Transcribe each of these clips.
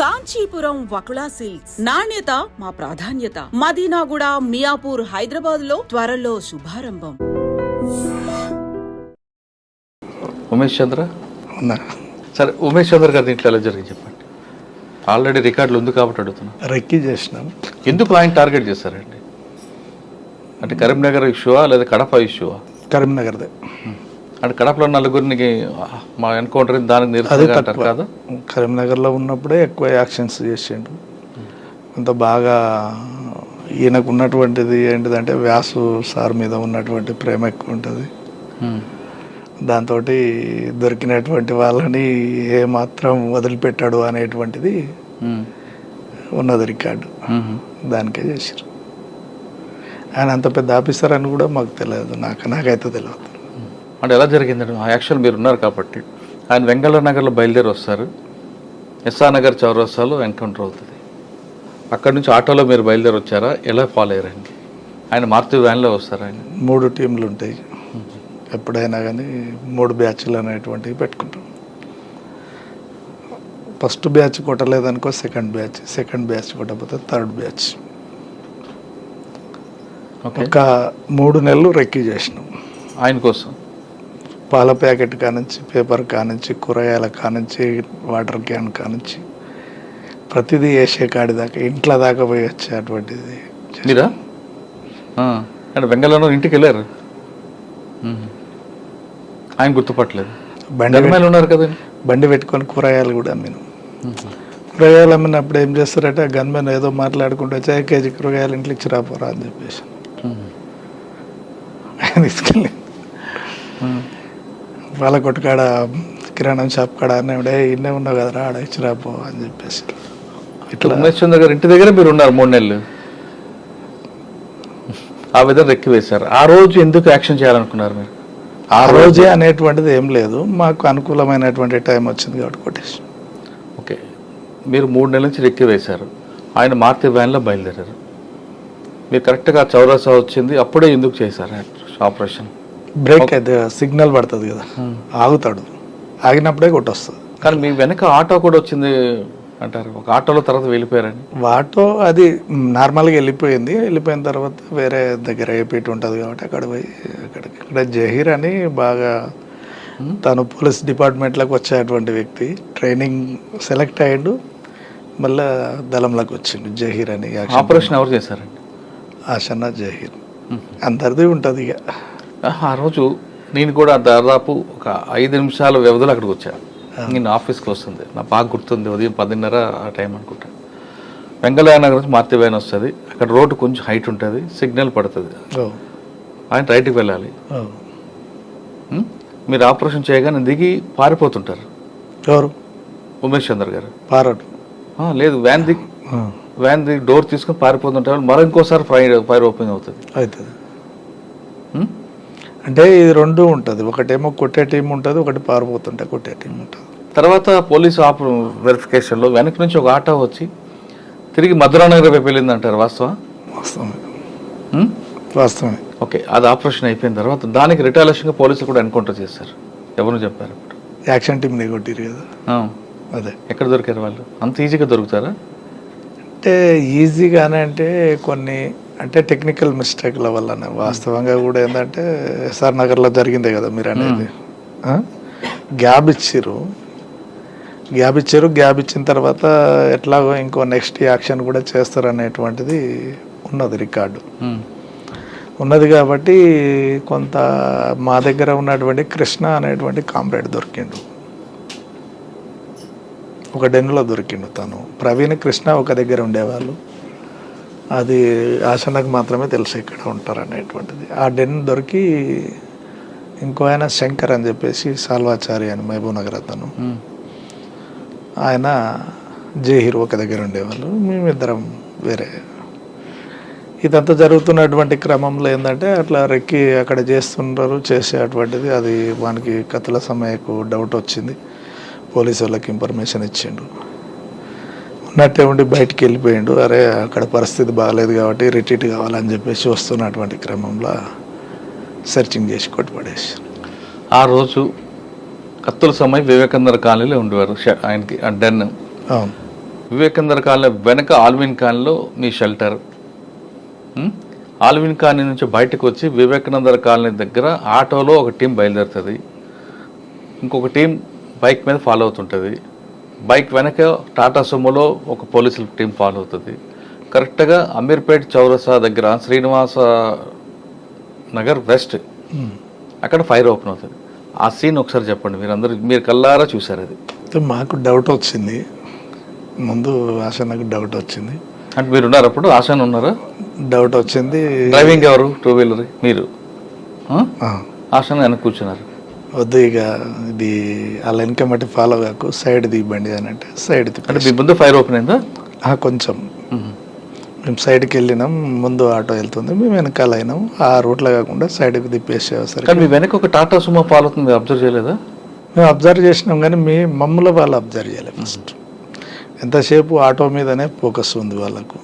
Kanchipuram Vakula silks నాణ్యత మా ప్రాధాన్యత. మదీనాగూడ, మియాపూర్, హైదరాబాద్ లో త్వరలో శుభారంభం. ఉమేష్ చంద్ర సరే, ఉమేష్ చంద్ర గారి ఇంట్లో ఎలా జరిగింది చెప్పండి. ఆల్రెడీ రికార్డులు ఉంది కాబట్టి అడుగుతున్నా. రెక్కి చేసినాం. ఎందుకు ఆయన టార్గెట్ చేశారండి? అంటే కరీంనగర్ ఇష్యూవా లేదా కడప ఇష్యూవా? కరీంనగర్దే. అంటే కడపలో నలుగురికి మా ఎన్కౌంటర్ దానికి నిరసనగా అంటారు కదా. కరీంనగర్లో ఉన్నప్పుడే ఎక్కువ యాక్షన్స్ చేసిండు. కొంత బాగా ఈయనకు ఉన్నటువంటిది ఏంటిదంటే వ్యాసు సార్ మీద ఉన్నటువంటి ప్రేమ ఎక్కువ ఉంటుంది. దాంతో దొరికినటువంటి వాళ్ళని ఏమాత్రం వదిలిపెట్టాడు అనేటువంటిది ఉన్నది రికార్డు. దానికే చేశారు. ఆయన అంత పెద్ద ఆఫీసర్ అని కూడా మాకు తెలియదు, నాకైతే తెలియదు. అంటే ఎలా జరిగిందండి ఆ యాక్షన్? మీరు ఉన్నారు కాబట్టి. ఆయన వెంగళ నగర్లో బయలుదేరి వస్తారు, ఎస్ఆర్ నగర్ చౌరస్తాలో ఎన్కౌంటర్ అవుతుంది. అక్కడ నుంచి ఆటోలో మీరు బయలుదేరి వచ్చారా? ఎలా ఫాలో అయ్యారండి? ఆయన మారుతి వ్యాన్లో వస్తారు. ఆయన 3 టీంలు ఉంటాయి ఎప్పుడైనా కానీ, 3 బ్యాచ్లు అనేటువంటివి పెట్టుకుంటాం. ఫస్ట్ బ్యాచ్ కొట్టలేదనుకో సెకండ్ బ్యాచ్ కొట్టకపోతే థర్డ్ బ్యాచ్. ఒక 3 నెలలు రెక్కి చేసినాం ఆయన కోసం. పాల ప్యాకెట్ కానుంచి, పేపర్ కానుంచి, కూరగాయల కానుంచి, వాటర్ క్యాన్ కానుంచి ప్రతిదీ వేసే కాడి దాకా, ఇంట్లో దాకా పోయి వచ్చేటువంటిది. మీరా అంటే వెంగళలో ఇంటికి వెళ్ళారు? ఆయన గుర్తుపట్టలేదు. ఉన్నారు కదా, బండి పెట్టుకొని కూరగాయలు కూడా అమ్మినాం. కూరగాయలు అమ్మినప్పుడు ఏం చేస్తారంటే ఆ గన్మెన్ ఏదో మాట్లాడుకుంటూ వచ్చి 1 కేజీ కూరగాయలు ఇంట్లో ఇచ్చి రాపోరా అని చెప్పేసి ఆయన తీసుకెళ్ళి వాళ్ళ కొట్టుకాడ కిరాణం షాప్ కాడ అన్నాడే ఇన్నే ఉన్నావు కదరా ఆడ ఇచ్చి రాపో అని చెప్పేసి. ఇట్లా ఉమేష్ చంద్ర గారు ఇంటి దగ్గర మీరు ఉన్నారు 3 నెలలు. ఆ విధంగా రెక్కి వేశారు. ఆ రోజు ఎందుకు యాక్షన్ చేయాలనుకున్నారు మీరు? ఆ రోజే అనేటువంటిది ఏం లేదు, మాకు అనుకూలమైనటువంటి టైం వచ్చింది కాబట్టి కొట్టేసి. ఓకే, మీరు 3 నెలల నుంచి రెక్కి వేశారు. ఆయన మారుతి వ్యాన్లో బయలుదేరారు. మీరు కరెక్ట్గా చౌరసా వచ్చింది, అప్పుడే ఎందుకు చేశారు ఆపరేషన్? బ్రేక్ అయితే సిగ్నల్ పడుతుంది కదా, ఆగుతాడు, ఆగినప్పుడే కొట్టొస్తుంది. కానీ మీ వెనక ఆటో కూడా వచ్చింది అంటారు. ఒక ఆటోలో తర్వాత వెళ్ళిపోయారని. ఆటో అది నార్మల్గా వెళ్ళిపోయిన తర్వాత వేరే దగ్గర ఏపీటీ ఉంటుంది కాబట్టి అక్కడ పోయి ఇక్కడ జహీర్ అని బాగా తను పోలీస్ డిపార్ట్మెంట్లోకి వచ్చేటువంటి వ్యక్తి, ట్రైనింగ్ సెలెక్ట్ అయ్యాడు, మళ్ళీ దళంలోకి వచ్చిండు. జహీర్ అని. ఆపరేషన్ ఎవరు చేశారండి? ఆషన్నా జహీర్. అందరిది ఉంటుంది ఇక. ఆ రోజు నేను కూడా దాదాపు ఒక 5 నిమిషాల వ్యవధిలో అక్కడికి వచ్చాను. నేను ఆఫీస్కి వస్తుంది, నాకు బాగా గుర్తుంది, ఉదయం 10:30 ఆ టైం అనుకుంటా. వెంగళయ్య నగర్ నుంచి మారుతి వ్యాన్ వస్తుంది. అక్కడ రోడ్డు కొంచెం హైట్ ఉంటుంది, సిగ్నల్ పడుతుంది. ఆయన రైట్కి వెళ్ళాలి. మీరు ఆపరేషన్ చేయగానే దిగి పారిపోతుంటారు. ఎవరు? ఉమేష్ చంద్ర గారు. లేదు, వ్యాన్ దిగి డోర్ తీసుకొని పారిపోతుంటారు. మరో ఇంకోసారి ఫైర్ ఓపెన్ అవుతుంది. అంటే ఇది 2 ఉంటుంది, ఒకటేమో కొట్టే టీం ఉంటుంది, ఒకటి పారిపోతుంటే కొట్టే టీం ఉంటుంది. తర్వాత పోలీసు వెరిఫికేషన్లో వెనక నుంచి ఒక ఆటో వచ్చి తిరిగి మధురానగర్ వైపు వెళ్ళింది అంటారు. వాస్తవమే. ఓకే, అది ఆపరేషన్ అయిపోయిన తర్వాత దానికి రిటాలియేషన్గా పోలీసులు కూడా ఎన్కౌంటర్ చేశారు. ఎవరు చెప్పారు? యాక్షన్ టీం కొట్టిరు కదా. అదే. ఎక్కడ దొరికారు వాళ్ళు? అంత ఈజీగా దొరుకుతారా? అంటే ఈజీగానే అంటే కొన్ని అంటే టెక్నికల్ మిస్టేక్ల వల్లనే. వాస్తవంగా కూడా ఏంటంటే ఎస్ఆర్ నగర్లో జరిగిందే కదా మీరు అనేది. గ్యాప్ ఇచ్చిన తర్వాత ఎట్లాగో ఇంకో నెక్స్ట్ యాక్షన్ కూడా చేస్తారు అనేటువంటిది ఉన్నది, రికార్డు ఉన్నది. కాబట్టి కొంత మా దగ్గర ఉన్నటువంటి కృష్ణ అనేటువంటి కామ్రేడ్ దొరికిండు, ఒక డెన్నులో దొరికిండు. తను ప్రవీణ్ కృష్ణ ఒక దగ్గర ఉండేవాళ్ళు. అది ఆశనకు మాత్రమే తెలుసు ఇక్కడ ఉంటారు అనేటువంటిది. ఆ డెన్ దొరికి ఇంకో ఆయన శంకర్ అని చెప్పేసి సాల్వాచారి అని మహబూబ్ నగర్ అతను, ఆయన జహీర్ ఒక దగ్గర ఉండేవాళ్ళు. మేమిద్దరం వేరే. ఇదంతా జరుగుతున్నటువంటి క్రమంలో ఏంటంటే అట్లా రెక్కి అక్కడ చేసేటువంటిది. అది వానికి కత్తుల సమయకు డౌట్ వచ్చింది, పోలీసు వాళ్ళకి ఇన్ఫర్మేషన్ ఇచ్చిండు. ఉన్నట్టే ఉండి బయటికి వెళ్ళిపోయిండు. అరే అక్కడ పరిస్థితి బాగాలేదు కాబట్టి రిట్రీట్ కావాలని చెప్పేసి వస్తున్నటువంటి క్రమంలో సెర్చింగ్ చేసి కొట్టుపడేసి. ఆ రోజు కత్తుల సమయం వివేకానంద కాలనీలో ఉండేవారు ఆయనకి డెన్. అవును. వివేకానంద కాలనీ వెనక ఆల్విన్ కాలనీలో మీ షెల్టర్. ఆల్విన్ కాలనీ నుంచి బయటకు వచ్చి వివేకానంద కాలనీ దగ్గర ఆటోలో ఒక టీం బయలుదేరుతుంది, ఇంకొక టీం బైక్ మీద ఫాలో అవుతుంటుంది. బైక్ వెనక టాటా సుమోలో ఒక పోలీసుల టీం ఫాలో అవుతుంది. కరెక్ట్గా అమీర్పేట్ చౌరసా దగ్గర శ్రీనివాస నగర్ వెస్ట్ అక్కడ ఫైర్ ఓపెన్ అవుతుంది. ఆ సీన్ ఒకసారి చెప్పండి, మీరు కల్లారా చూసారు అది. మాకు డౌట్ వచ్చింది, ముందు ఆశనకు డౌట్ వచ్చింది. అంటే మీరు ఉన్నారు అప్పుడు? ఆశాన్ ఉన్నారా? డౌట్ వచ్చింది. డ్రైవింగ్ ఎవరు? టూ వీలర్ మీరు? ఆశాన్ వెనక కూర్చున్నారు. వద్దు ఇక ఇది అలా వెనక మట్టి ఫాలో కాకు, సైడ్ దిగబండి అని అంటే సైడ్ అంటే మీ ముందు ఫైర్ ఓపెన్ అయిందా? కొంచెం మేము సైడ్కి వెళ్ళినాం, ముందు ఆటో వెళ్తుంది, మేము వెనకాల అయినాం. ఆ రూట్లో కాకుండా సైడ్కి తిప్పేసేసరికి మీ వెనక ఒక టాటా సుమో ఫాలో అవుతుంది, అబ్జర్వ్ చేయలేదా? మేము అబ్జర్వ్ చేసినాం కానీ మమ్మల్ని వాళ్ళు అబ్జర్వ్ చేయలేదు. ఫస్ట్ ఎంతసేపు ఆటో మీదనే ఫోకస్ ఉంది వాళ్ళకు,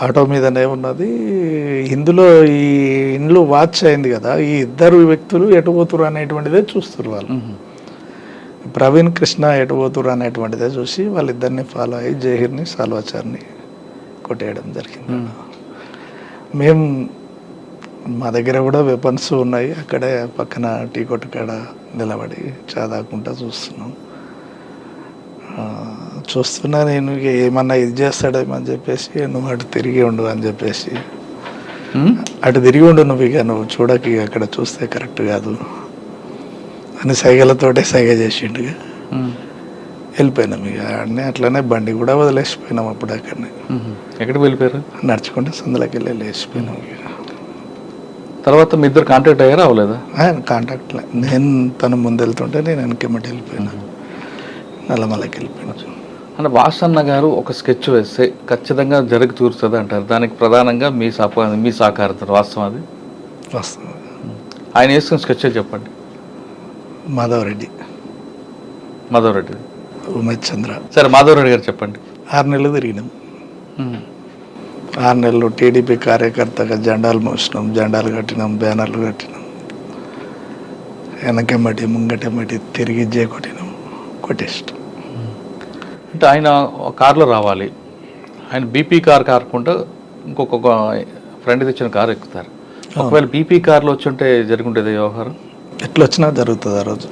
ఆటో మీదనే ఉన్నది. ఇందులో ఈ ఇండ్లు వాచ్ అయింది కదా, ఈ ఇద్దరు వ్యక్తులు ఎటు పోతురు అనేటువంటిదే చూస్తారు వాళ్ళు. ప్రవీణ్ కృష్ణ ఎటు పోతురు అనేటువంటిదే చూసి వాళ్ళిద్దరిని ఫాలో అయ్యి జహీర్ని సాల్వాచార్ని కొట్టేయడం జరిగింది. మేము మా దగ్గర కూడా వెపన్స్ ఉన్నాయి, అక్కడే పక్కన టీ కొట్టు కాడ నిలబడి చాదాకుంటా చూస్తున్నా. నేను ఏమన్నా ఇది చేస్తాడేమో అని చెప్పేసి, నువ్వు అటు తిరిగి ఉండు అని చెప్పేసి, అటు తిరిగి ఉండు నువ్వు, ఇక నువ్వు చూడక అక్కడ చూస్తే కరెక్ట్ కాదు అని సైగలతోటే సైగ చేసిండుగా. వెళ్ళిపోయినాం ఇక అన్నీ అట్లనే, బండి కూడా వదిలేసిపోయినాం అప్పుడు అక్కడనే. ఎక్కడికి వెళ్ళిపోయారు? నడుచుకుంటే సందులోకి వెళ్ళి లేచిపోయినాం ఇక. తర్వాత మీ ఇద్దరు కాంటాక్ట్ అయ్యారా? అవ్వలేదా? కాంటాక్ట్ నేను తను ముందు వెళ్తుంటే నేను వెనకెమ్మటి వెళ్ళిపోయినా, నల్లమలకి వెళ్ళిపోయినా. అంటే వాసన్న గారు ఒక స్కెచ్ వేస్తే ఖచ్చితంగా జరిగి తీరుతుంది అంటారు, దానికి ప్రధానంగా మీ సహకారం వాస్తవం? అది వాస్తవం. ఆయన వేసుకున్న స్కెచ్ చెప్పండి. మాధవరెడ్డి ఉమేష్ చంద్ర. సరే, మాధవరెడ్డి గారు చెప్పండి. 6 నెలలు తిరిగినాం. 6 నెలలు టీడీపీ కార్యకర్తగా జెండాలు మోసినాం, జెండాలు కట్టినాం, బ్యానర్లు కట్టినాం, వెనకెమ్మటి ముంగటెమ్మటి తిరిగి కొట్టినాం, కొట్టేస్తాం. అంటే ఆయన కారులో రావాలి, ఆయన బీపీ కార్ కాకుండా ఇంకొక ఫ్రెండ్ తెచ్చిన కారు ఎక్కుతారు. ఒకవేళ బీపీ కార్లో వచ్చి ఉంటే జరుగుంటుంది వ్యవహారం? ఎట్లా వచ్చినా జరుగుతుంది ఆ రోజు.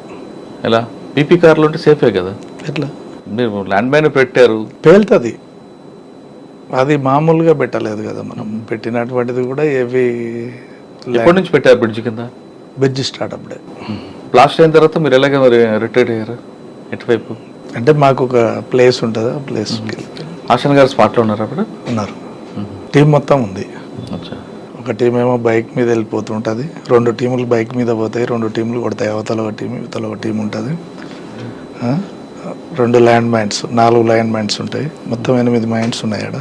ఎలా? బీపీ కార్లో ఉంటే సేఫే కదా? ఎట్లా? మీరు ల్యాండ్ మైన్ పెట్టారు, పేలుతుంది. అది మామూలుగా పెట్టలేదు కదా మనం, పెట్టినటువంటిది కూడా ఏవి. ఎప్పటి నుంచి పెట్టారు బ్రిడ్జ్ కింద? బ్రిడ్జ్ స్టార్ట్ అప్పుడే. బ్లాస్ట్ అయిన తర్వాత మీరు ఎలాగ మరి రిటైర్ అయ్యారు? ఎటువైపు? అంటే మాకు ఒక ప్లేస్ ఉంటుంది, ఆ ప్లేస్కి ఆశన్ గారు స్పాట్లో ఉన్నారు అప్పుడు? ఉన్నారు. టీం మొత్తం ఉంది. ఒక టీం ఏమో బైక్ మీద వెళ్ళిపోతుంటుంది, 2 టీములు బైక్ మీద పోతాయి, 2 టీములు కొడతాయి. అవతల ఒక టీం, ఇవతల ఒక టీం ఉంటుంది. 2 ల్యాండ్ మైన్స్, 4 ల్యాండ్ మైన్స్ ఉంటాయి. మొత్తం 8 మైన్స్ ఉన్నాయి ఆడ.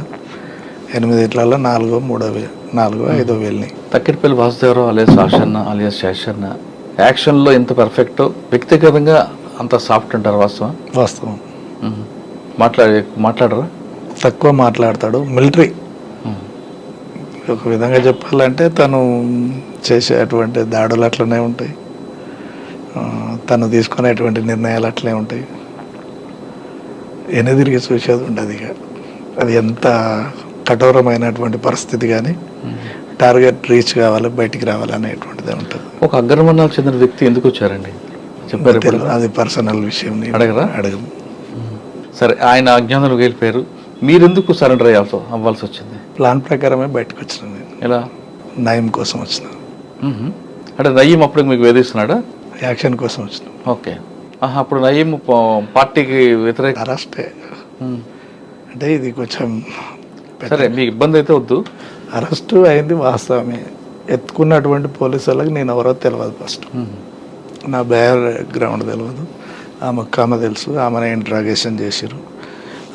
8 ఇట్లలో 4, 3, 5 వెళ్ళినాయి. తక్కిడిపల్లి వాసుదేవరావు అలియాస్ ఆశన్న అలియాస్ శేషన్న యాక్షన్లో ఎంత పర్ఫెక్టో వ్యక్తిగతంగా అంత సాఫ్ట్ అంటారు? వాస్తవం. మాట్లాడరా? తక్కువ మాట్లాడతాడు. మిలిటరీ ఒక విధంగా చెప్పాలంటే తను చేసేటువంటి దాడులు అట్లనే ఉంటాయి, తను తీసుకునేటువంటి నిర్ణయాలు అట్లే ఉంటాయి. ఎనదిరిగి చూసేది ఉండదు ఇక. అది ఎంత కఠోరమైనటువంటి పరిస్థితి కానీ టార్గెట్ రీచ్ కావాలి, బయటికి రావాలి అనేటువంటిది ఉంటుంది. ఒక అగ్రవర్ణాలకు చెందిన వ్యక్తి ఎందుకు వచ్చారండి చెప్పారు? అది పర్సనల్ విషయం. అడగం. సరే, ఆయన అజ్ఞానంలోకి వెళ్ళిపోయారు, మీరెందుకు సరెండర్ అవ్వాల్సి వచ్చింది? ప్లాన్ ప్రకారమే బయటకు వచ్చిన. ఎలా? నయం కోసం వచ్చిన. అంటే నయీం అప్పుడు మీకు వేధిస్తున్నాడా? యాక్షన్ కోసం వచ్చిన. ఓకే. అప్పుడు నయీం పార్టీకి వ్యతిరేక అరెస్టే. అంటే ఇది కొంచెం సరే, మీకు ఇబ్బంది అయితే వద్దు. అరెస్టు అయింది వాస్తవమే. ఎత్తుకున్నటువంటి పోలీసు వాళ్ళకి నేను ఎవరో తెలియదు. ఫస్ట్ నా బ్యాక్గ్రౌండ్ తెలియదు. ఆమె తెలుసు, ఆమెను ఇంట్రాగేషన్ చేసిరు.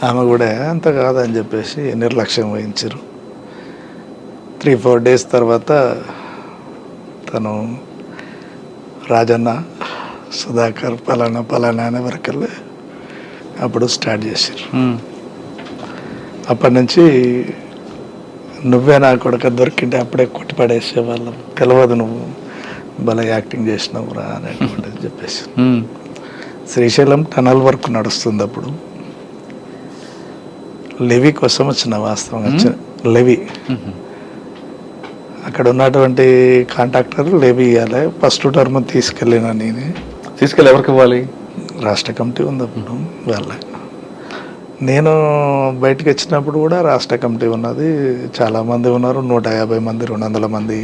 ఆమె కూడా అంత కాదని చెప్పేసి నిర్లక్ష్యం వహించారు. 3-4 డేస్ తర్వాత తను రాజన్న, సుధాకర్, పలానా అనే వరకల్లా అప్పుడు స్టార్ట్ చేశారు. అప్పటి నుంచి నువ్వే నా కొడుకు దొరికింటే అప్పుడే కొట్టిపడేసే వాళ్ళం, తెలియదు నువ్వు భలే యాక్టింగ్ చేసినావురా అనేటువంటిది చెప్పేసి. శ్రీశైలం టనల్ వర్క్ నడుస్తుంది అప్పుడు. లెవీ కోసం వచ్చిన వాస్తవంగా వచ్చిన లెవీ. అక్కడ ఉన్నటువంటి కాంట్రాక్టర్ లెవీ ఇవ్వాలి. ఫస్ట్ టర్మ్ తీసుకెళ్ళిన నేనే. తీసుకెళ్ళి ఎవరికి ఇవ్వాలి? రాష్ట్ర కమిటీ ఉంది అప్పుడు వాళ్ళ. నేను బయటకు వచ్చినప్పుడు కూడా రాష్ట్ర కమిటీ ఉన్నది, చాలామంది ఉన్నారు, 150 మంది 200 మంది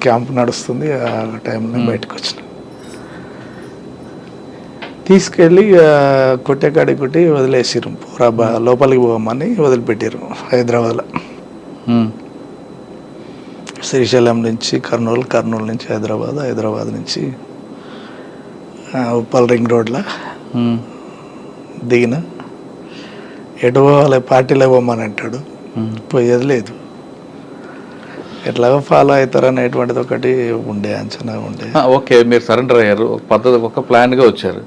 క్యాంప్ నడుస్తుంది. ఆ టైంలో బయటకు వచ్చిన తీసుకెళ్ళి కొట్టేకాడి కొట్టి వదిలేసిరు. పూరా లోపలికి పోమని వదిలిపెట్టారు హైదరాబాద్లో. శ్రీశైలం నుంచి కర్నూలు, కర్నూలు నుంచి హైదరాబాద్, హైదరాబాద్ నుంచి ఉప్పల్ రింగ్ రోడ్లో దిగిన. ఎటు పోవాలి, పార్టీలో పోమని అంటాడు, పోయేది లేదు. ఎట్లాగో ఫాలో అవుతారు అనేటువంటిది ఒకటి ఉండే, అంచనా ఉండే. ఓకే, మీరు సరెండర్ అయ్యారు, ఒక పద్ధతి, ఒక ప్లాన్గా వచ్చారు.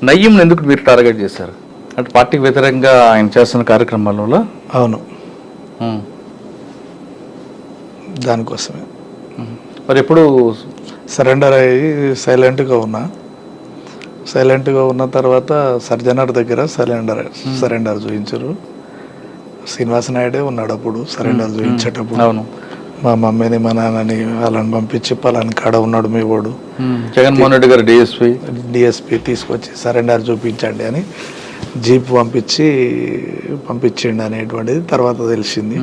నయ్యంని ఎందుకు మీరు టార్గెట్ చేశారు? అంటే పార్టీకి వ్యతిరేకంగా ఆయన చేస్తున్న కార్యక్రమాల వల్ల? అవును, దానికోసమే. మరి ఎప్పుడు సరెండర్ అయ్యి సైలెంట్గా ఉన్నా. సైలెంట్గా ఉన్న తర్వాత సర్జనర్ దగ్గర సరెండర్ చూపించారు. శ్రీనివాస నాయుడే ఉన్నాడు అప్పుడు సరెండర్ చూపించేటప్పుడు. అవును, మా మమ్మీని మా నాన్నని వాళ్ళని పంపించి పలాని కాడ ఉన్నాడు మీ వాడు జగన్మోహన్ రెడ్డి గారు డిఎస్పీ తీసుకొచ్చి సరెండర్ చూపించండి అని జీప్ పంపించిండు అనేటువంటిది తర్వాత తెలిసింది.